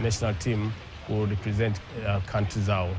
national team will represent countries zao.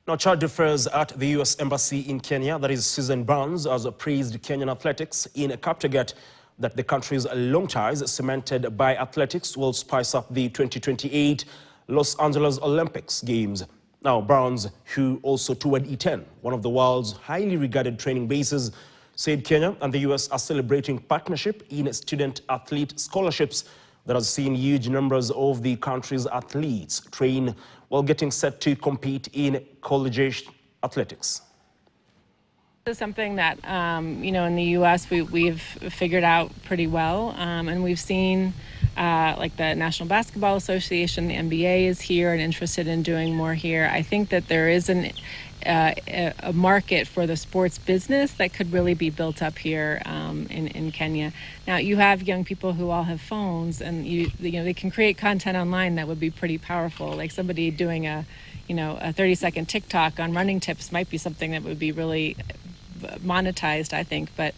Now, charge differs at the U.S. Embassy in Kenya. That is, Susan Barnes has praised Kenyan athletics in Kaptagat that the country's long ties cemented by athletics will spice up the 2028 Los Angeles Olympics Games. Now, Barnes, who also toured E10, one of the world's highly regarded training bases, said Kenya and the U.S. are celebrating partnership in student-athlete scholarships that has seen huge numbers of the country's athletes train while getting set to compete in college athletics. This is something that, in the U.S. we've figured out pretty well, and we've seen like the National Basketball Association, the NBA is here and interested in doing more here. I think that there is a market for the sports business that could really be built up here in Kenya. Now, you have young people who all have phones, and they can create content online that would be pretty powerful. Like somebody doing a 30-second TikTok on running tips might be something that would be really monetized, I think. But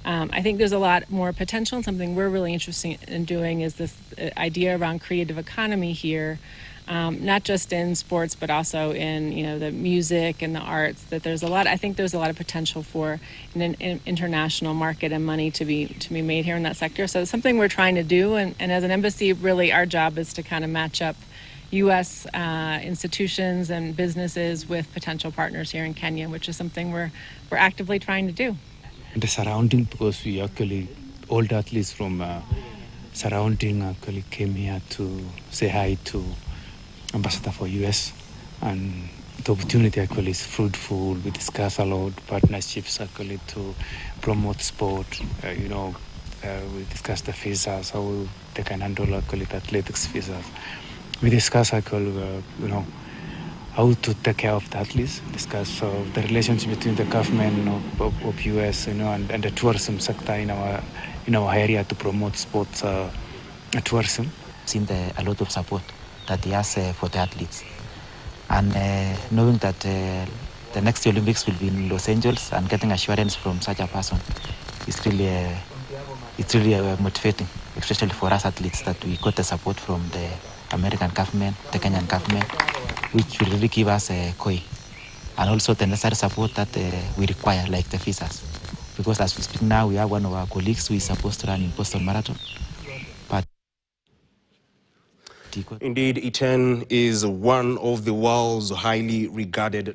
I think there's a lot more potential, and something we're really interested in doing is this idea around creative economy here. Not just in sports, but also in the music and the arts. That I think there's a lot of potential for an international market and money to be made here in that sector. So it's something we're trying to do, and as an embassy, really our job is to kind of match up U.S. institutions and businesses with potential partners here in Kenya, which is something we're actively trying to do. The surrounding, because we actually all the athletes from surrounding actually came here to say hi to Ambassador for US, and the opportunity actually is fruitful. We discuss a lot partnerships actually to promote sport. We discuss the visas, how they can handle actually the athletics visas. We discuss actually how to take care of the athletes. Discuss the relationship between the government of US and the tourism sector in our area to promote sports tourism. Seen a lot of support that he has for the athletes, and knowing that the next Olympics will be in Los Angeles, and getting assurance from such a person is really motivating, especially for us athletes, that we got the support from the American government, the Kenyan government, which will really give us a COI, and also the necessary support that we require, like the visas, because as we speak now, we have one of our colleagues who is supposed to run in Boston Marathon. Indeed, E10 is one of the world's highly regarded